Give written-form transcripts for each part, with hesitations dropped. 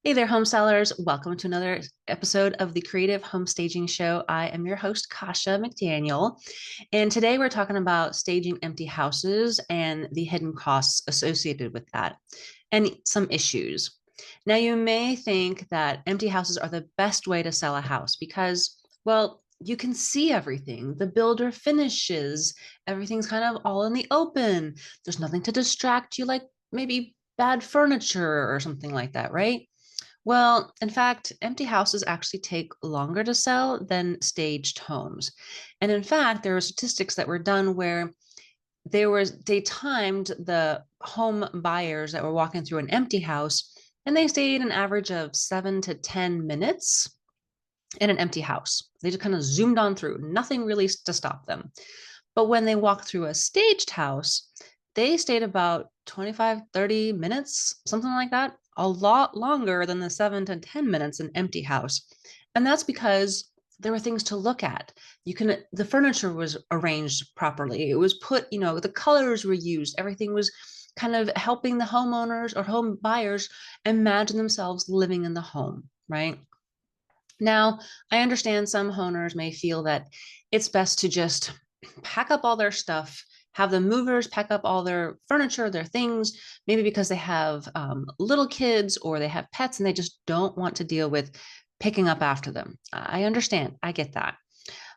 Hey there, home sellers. Welcome to another episode of the Creative Home Staging Show. I am your host, Kasha McDaniel. And today we're talking about staging empty houses and the hidden costs associated with that and some issues. Now, you may think that empty houses are the best way to sell a house because, well, you can see everything. The builder finishes, everything's kind of all in the open. There's nothing to distract you, like maybe bad furniture or something like that, right? Well, in fact, empty houses actually take longer to sell than staged homes. And in fact, there were statistics that were done where they timed the home buyers that were walking through an empty house, and they stayed an average of 7 to 10 minutes in an empty house. They just kind of zoomed on through, nothing really to stop them. But when they walked through a staged house, they stayed about 25, 30 minutes, something like that, a lot longer than the 7 to 10 minutes in empty house. And that's because there were things to look at. The furniture was arranged properly. It was put, the colors were used. Everything was kind of helping the homeowners or home buyers imagine themselves living in the home, right? Now, I understand some owners may feel that it's best to just pack up all their stuff, have the movers pack up all their furniture, their things, maybe because they have little kids or they have pets and they just don't want to deal with picking up after them. I understand. I get that.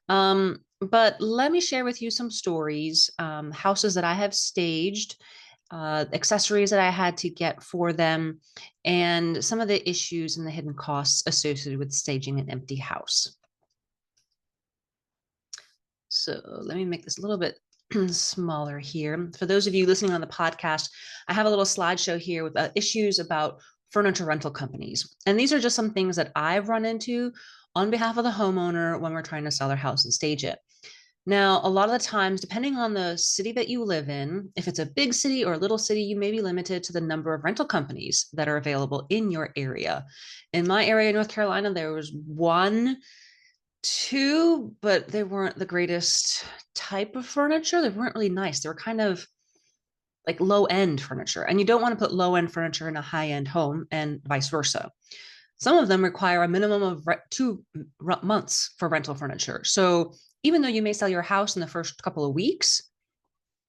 But let me share with you some stories, houses that I have staged, accessories that I had to get for them, and some of the issues and the hidden costs associated with staging an empty house. So let me make this a little bit smaller here. For those of you listening on the podcast, I have a little slideshow here with issues about furniture rental companies. And these are just some things that I've run into on behalf of the homeowner when we're trying to sell their house and stage it. Now, a lot of the times, depending on the city that you live in, if it's a big city or a little city, you may be limited to the number of rental companies that are available in your area. In my area, North Carolina, there was one, two, but they weren't the greatest type of furniture. They weren't really nice. They were kind of like low end furniture. And you don't want to put low end furniture in a high end home and vice versa. Some of them require a minimum of 2 months for rental furniture. So even though you may sell your house in the first couple of weeks,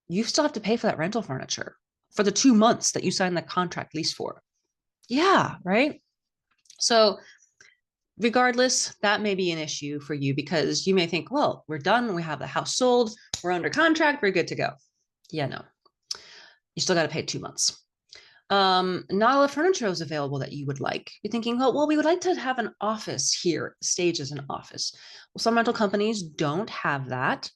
you still have to pay for that rental furniture for the 2 months that you signed the contract lease for. Yeah, right. So regardless, that may be an issue for you because you may think, well, we're done. We have the house sold. We're under contract. We're good to go. Yeah, no, you still got to pay 2 months. Not all the furniture is available that you would like. You're thinking, oh, well, we would like to have an office here, stage as an office. Well, some rental companies don't have that.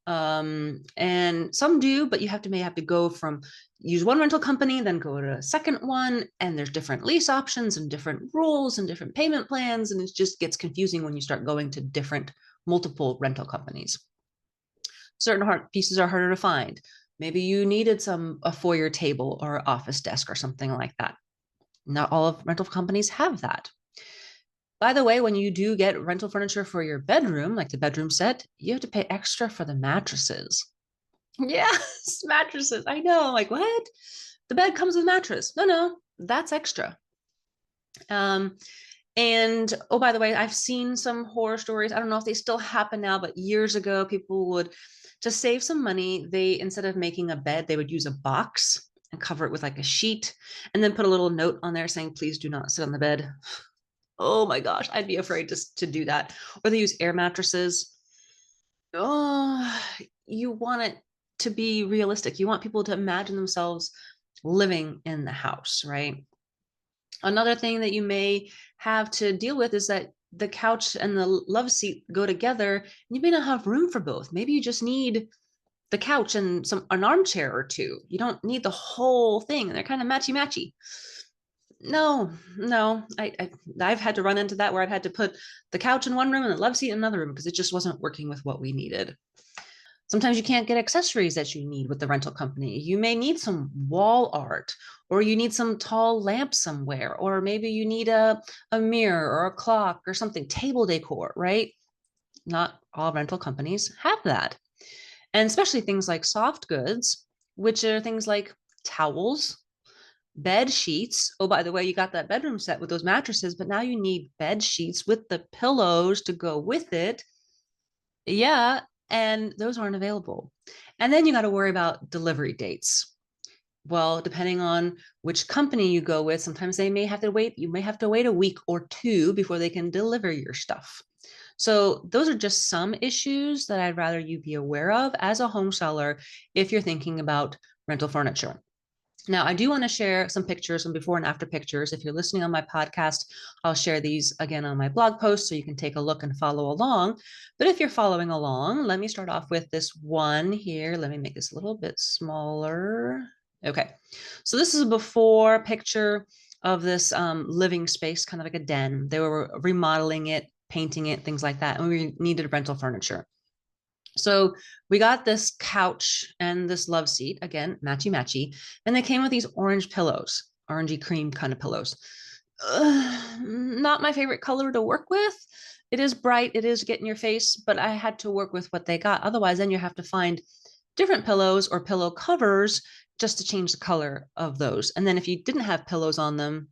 And some do, but may have to go from use one rental company, then go to a second one. And there's different lease options and different rules and different payment plans. And it just gets confusing when you start going to different multiple rental companies. Certain pieces are harder to find. Maybe you needed a foyer table or office desk or something like that. Not all of rental companies have that. By the way, when you do get rental furniture for your bedroom, like the bedroom set, you have to pay extra for the mattresses. Yes, mattresses. I know. Like, what? The bed comes with mattress. No, that's extra. Um, and oh, by the way, I've seen some horror stories. I don't know if they still happen now, but years ago, people would, to save some money, they, instead of making a bed, they would use a box and cover it with like a sheet and then put a little note on there saying, please do not sit on the bed. Oh my gosh, I'd be afraid to do that. Or they use air mattresses. Oh, you want it to be realistic. You want people to imagine themselves living in the house, right? Another thing that you may have to deal with is that the couch and the love seat go together. And you may not have room for both. Maybe you just need the couch and an armchair or two. You don't need the whole thing. And they're kind of matchy-matchy. No, I've had to run into that where I've had to put the couch in one room and the love seat in another room because it just wasn't working with what we needed. Sometimes you can't get accessories that you need with the rental company. You may need some wall art, or you need some tall lamp somewhere, or maybe you need a mirror or a clock or something, table decor, right? Not all rental companies have that. And especially things like soft goods, which are things like towels, bed sheets. Oh, by the way, you got that bedroom set with those mattresses, but now you need bed sheets with the pillows to go with it. Yeah, and those aren't available. And then you got to worry about delivery dates. Well, depending on which company you go with, sometimes they may have to wait. You may have to wait a week or two before they can deliver your stuff. So, those are just some issues that I'd rather you be aware of as a home seller if you're thinking about rental furniture. Now, I do want to share some pictures, some before and after pictures. If you're listening on my podcast, I'll share these again on my blog post so you can take a look and follow along. But if you're following along, let me start off with this one here. Let me make this a little bit smaller. Okay, so this is a before picture of this living space, kind of like a den. They were remodeling it, painting it, things like that. And we needed rental furniture. So we got this couch and this love seat, again, matchy matchy, and they came with these orange pillows, orangey cream kind of pillows. Not my favorite color to work with. It is bright, it is get in your face, but I had to work with what they got. Otherwise, then you have to find different pillows or pillow covers just to change the color of those. And then if you didn't have pillows on them,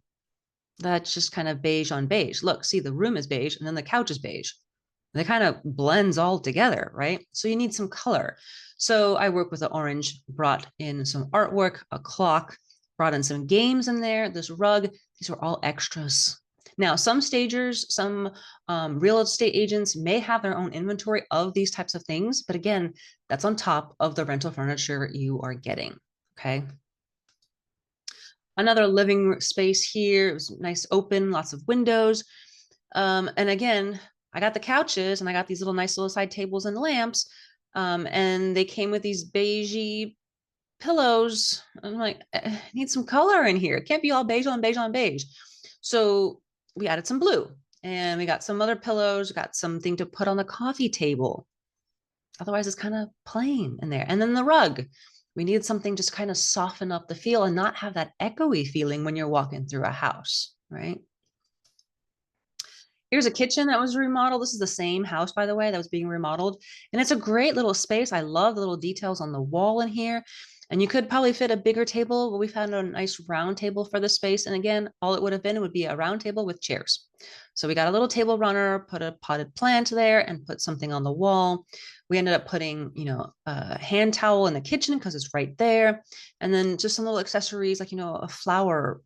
that's just kind of beige on beige. Look, see, the room is beige and then the couch is beige. They kind of blends all together, right? So you need some color. So I work with the orange, brought in some artwork, a clock, brought in some games in there, this rug. These are all extras. Now, some stagers, some real estate agents may have their own inventory of these types of things. But again, that's on top of the rental furniture you are getting, okay? Another living space here. It was nice, open, lots of windows. And again, I got the couches and I got these little nice little side tables and lamps. And they came with these beigey pillows. I'm like, I need some color in here. It can't be all beige on beige on beige. So we added some blue and we got some other pillows, got something to put on the coffee table. Otherwise, it's kind of plain in there. And then the rug. We needed something just kind of soften up the feel and not have that echoey feeling when you're walking through a house, right? Here's a kitchen that was remodeled. This is the same house, by the way, that was being remodeled. And it's a great little space. I love the little details on the wall in here. And you could probably fit a bigger table, but we found a nice round table for the space. And again, all it would have been would be a round table with chairs. So we got a little table runner, put a potted plant there, and put something on the wall. We ended up putting, a hand towel in the kitchen because it's right there. And then just some little accessories like, a flower,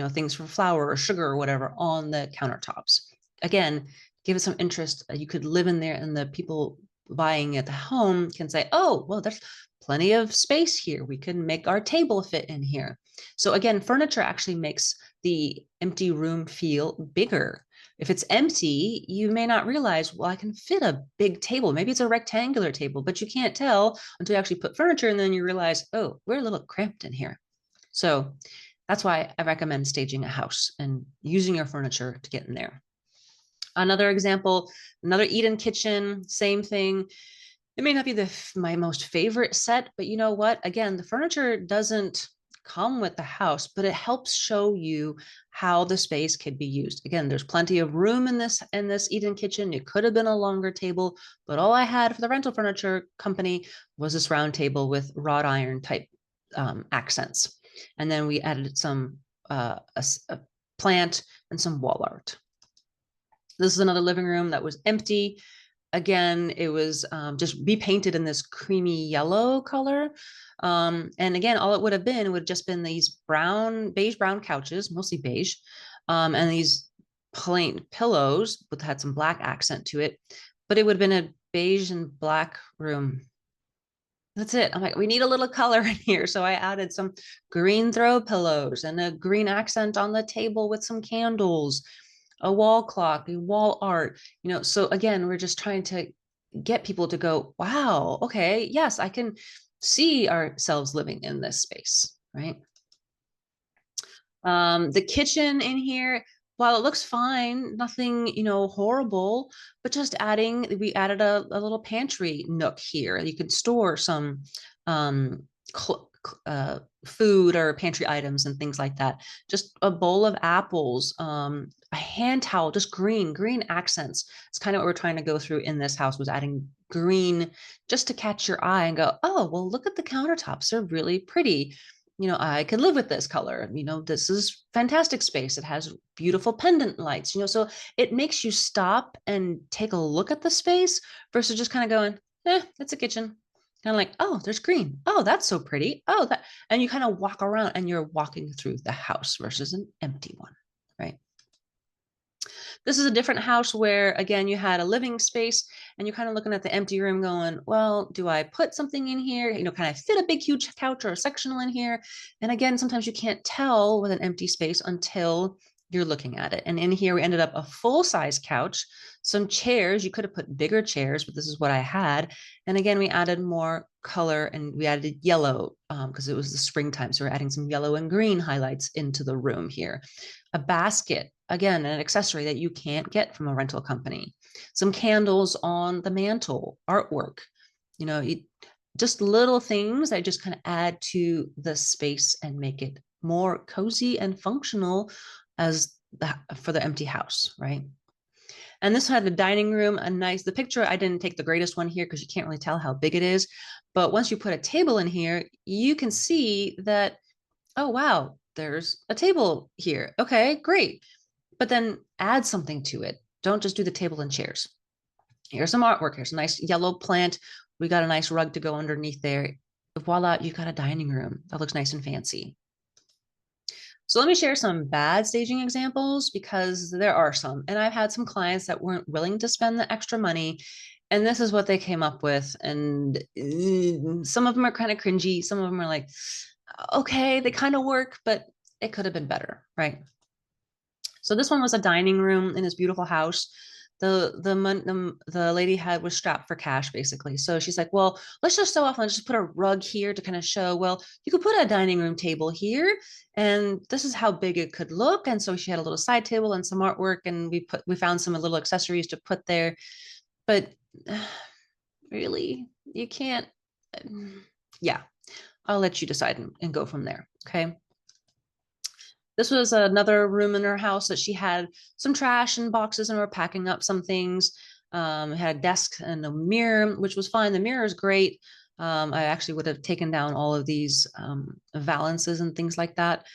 things for flour or sugar or whatever on the countertops. Again, give it some interest. You could live in there and the people buying at the home can say, oh, well, there's plenty of space here. We can make our table fit in here. So again, furniture actually makes the empty room feel bigger. If it's empty, you may not realize, well, I can fit a big table. Maybe it's a rectangular table, but you can't tell until you actually put furniture and then you realize, oh, we're a little cramped in here. So that's why I recommend staging a house and using your furniture to get in there. Another example, another Eden kitchen, same thing. It may not be my most favorite set, but you know what? Again, the furniture doesn't come with the house, but it helps show you how the space could be used. Again, there's plenty of room in this Eden kitchen. It could have been a longer table, but all I had for the rental furniture company was this round table with wrought iron type accents. And then we added some a plant and some wall art. This is another living room that was empty. Again, it was just repainted in this creamy yellow color. And again, all it would have been would have just been these beige brown couches, mostly beige, and these plain pillows, but had some black accent to it. But it would have been a beige and black room. That's it. I'm like, we need a little color in here. So I added some green throw pillows and a green accent on the table with some candles, a wall clock, a wall art, so again, we're just trying to get people to go, wow, okay, yes, I can see ourselves living in this space, right? The kitchen in here, while it looks fine, nothing, horrible, but just we added a little pantry nook here. You could store some food or pantry items and things like that. Just a bowl of apples, a hand towel, just green accents. It's kind of what we're trying to go through in this house, was adding green just to catch your eye and go, oh, well, look at the countertops. They're really pretty. I could live with this color. This is fantastic space. It has beautiful pendant lights, so it makes you stop and take a look at the space versus just kind of going, it's a kitchen. Kind of like, oh, there's green. Oh, that's so pretty. Oh, and you kind of walk around and you're walking through the house versus an empty one, right? This is a different house where, again, you had a living space and you're kind of looking at the empty room going, well, do I put something in here? Can I fit a big, huge couch or a sectional in here? And again, sometimes you can't tell with an empty space until you're looking at it. And in here, we ended up a full-size couch, some chairs. You could have put bigger chairs, but this is what I had. And again, we added more color and we added yellow because it was the springtime. So we're adding some yellow and green highlights into the room here. A basket, again, an accessory that you can't get from a rental company. Some candles on the mantle, artwork, just little things that just kind of add to the space and make it more cozy and functional for the empty house, right? And this had the dining room, the picture, I didn't take the greatest one here because you can't really tell how big it is. But once you put a table in here, you can see that, oh, wow, there's a table here. Okay, great. But then add something to it. Don't just do the table and chairs. Here's some artwork. Here's a nice yellow plant. We got a nice rug to go underneath there. Voila, you've got a dining room that looks nice and fancy. So let me share some bad staging examples because there are some. And I've had some clients that weren't willing to spend the extra money. And this is what they came up with. And some of them are kind of cringy. Some of them are like, okay, they kind of work, but it could have been better, right? So this one was a dining room in this beautiful house. The lady was strapped for cash basically. So she's like, well, let's just show off and just put a rug here to kind of show, well, you could put a dining room table here and this is how big it could look. And so she had a little side table and some artwork and we found some little accessories to put there. But really, you can't, yeah, I'll let you decide and go from there. Okay. This was another room in her house that she had some trash and boxes and we're packing up some things. Had a desk and a mirror, which was fine. The mirror is great. I actually would have taken down all of these valances and things like that,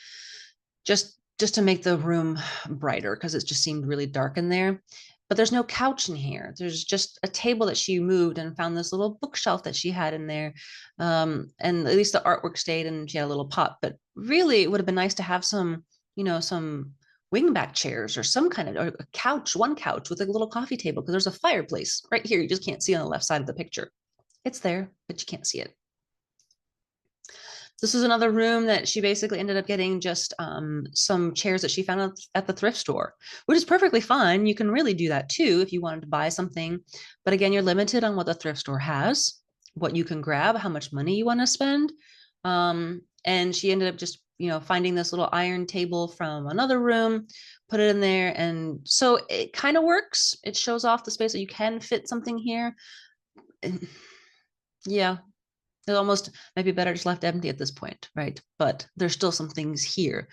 just to make the room brighter because it just seemed really dark in there. But there's no couch in here. There's just a table that she moved and found this little bookshelf that she had in there. And at least the artwork stayed and she had a little pot. But really, it would have been nice to have some wingback chairs or some kind of or a couch, one couch with a little coffee table because there's a fireplace right here. You just can't see on the left side of the picture. It's there, but you can't see it. This is another room that she basically ended up getting just some chairs that she found at the thrift store, which is perfectly fine. You can really do that too if you wanted to buy something. But again, you're limited on what the thrift store has, what you can grab, how much money you want to spend. And she ended up just, finding this little iron table from another room, put it in there. And so it kind of works. It shows off the space that you can fit something here. And yeah, it almost might be better just left empty at this point, right? But there's still some things here.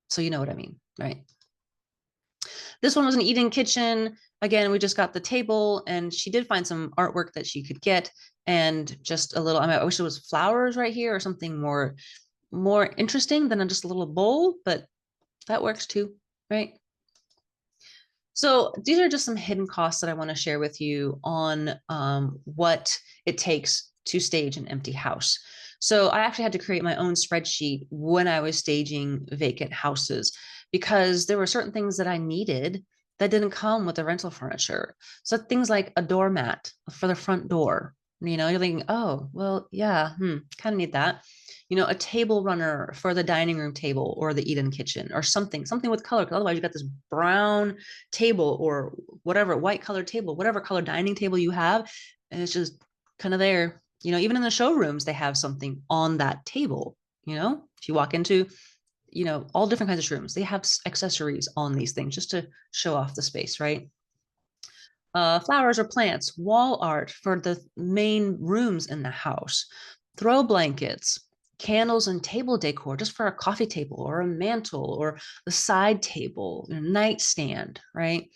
So you know what I mean, right? This one was an eat-in kitchen. Again, we just got the table and she did find some artwork that she could get and just a little, I wish it was flowers right here or something more interesting than just a little bowl, but that works too, right? So these are just some hidden costs that I want to share with you on what it takes to stage an empty house. So I actually had to create my own spreadsheet when I was staging vacant houses because there were certain things that I needed that didn't come with the rental furniture. So things like a doormat for the front door, you're thinking, oh, well, yeah, kind of need that. A table runner for the dining room table or the eat-in kitchen or something with color. Because otherwise you got this brown table or whatever, white colored table, whatever color dining table you have. And it's just kind of there. Even in the showrooms, they have something on that table. If you walk into, all different kinds of showrooms, they have accessories on these things just to show off the space, right? Flowers or plants, wall art for the main rooms in the house, throw blankets, candles and table decor just for a coffee table or a mantle or the side table, nightstand, right?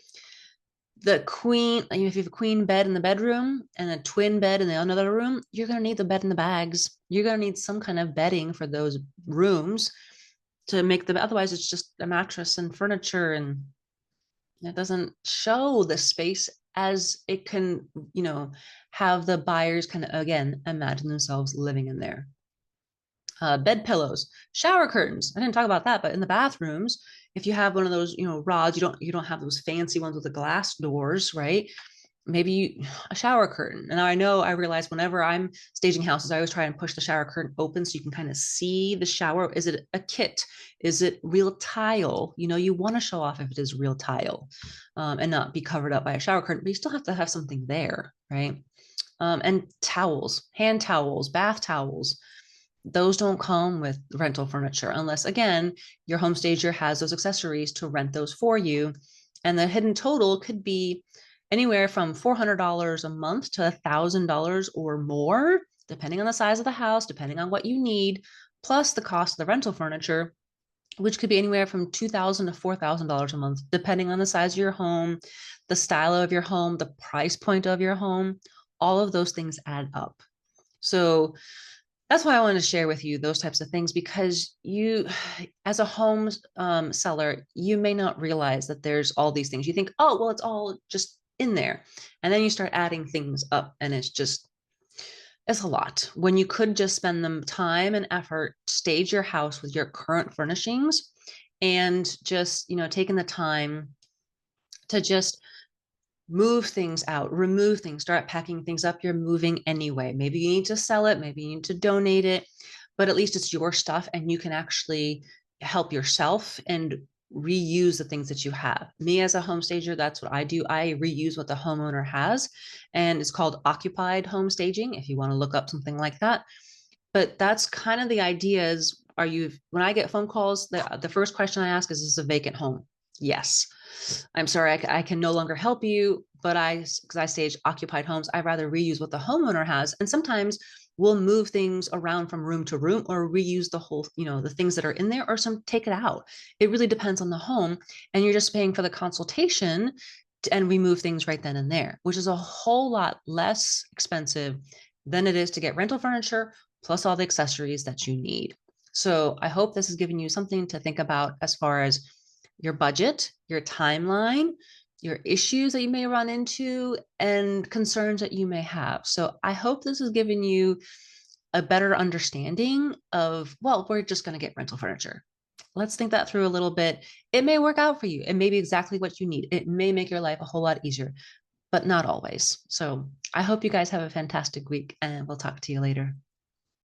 the queen, if you have a queen bed in the bedroom and a twin bed in the another room, you're going to need the bed and the bags. You're going to need some kind of bedding for those rooms to make them. Otherwise, it's just a mattress and furniture, and it doesn't show the space as it can, have the buyers kind of, again, imagine themselves living in there. Bed pillows, shower curtains. I didn't talk about that, but in the bathrooms, if you have one of those, rods, you don't have those fancy ones with the glass doors, right? Maybe a shower curtain. And I realize whenever I'm staging houses, I always try and push the shower curtain open so you can kind of see the shower. Is it a kit? Is it real tile? You want to show off if it is real tile, and not be covered up by a shower curtain, but you still have to have something there, right? And towels, hand towels, bath towels. Those don't come with rental furniture unless, again, your home stager has those accessories to rent those for you. And the hidden total could be anywhere from $400 a month to $1,000 or more, depending on the size of the house, depending on what you need, plus the cost of the rental furniture, which could be anywhere from $2,000 to $4,000 a month, depending on the size of your home, the style of your home, the price point of your home. All of those things add up. So that's why I wanted to share with you those types of things, because you, as a home seller, you may not realize that there's all these things. You think, oh, well, it's all just in there. And then you start adding things up, and it's a lot when you could just spend the time and effort, stage your house with your current furnishings, and just, taking the time to just move things out, remove things, start packing things up. You're moving anyway. Maybe you need to sell it, maybe you need to donate it, but at least it's your stuff and you can actually help yourself and reuse the things that you have. Me as a home stager, that's what I do. I reuse what the homeowner has, and it's called occupied home staging if you want to look up something like that. But that's kind of the idea. Is when I get phone calls, the first question I ask is this a vacant home? Yes. I'm sorry, I can no longer help you, but because I stage occupied homes, I'd rather reuse what the homeowner has. And sometimes we'll move things around from room to room, or reuse the whole, the things that are in there, or take it out. It really depends on the home. And you're just paying for the consultation and remove things right then and there, which is a whole lot less expensive than it is to get rental furniture plus all the accessories that you need. So I hope this has given you something to think about as far as your budget, your timeline, your issues that you may run into, and concerns that you may have. So I hope this has given you a better understanding of, well, we're just going to get rental furniture. Let's think that through a little bit. It may work out for you. It may be exactly what you need. It may make your life a whole lot easier, but not always. So I hope you guys have a fantastic week, and we'll talk to you later.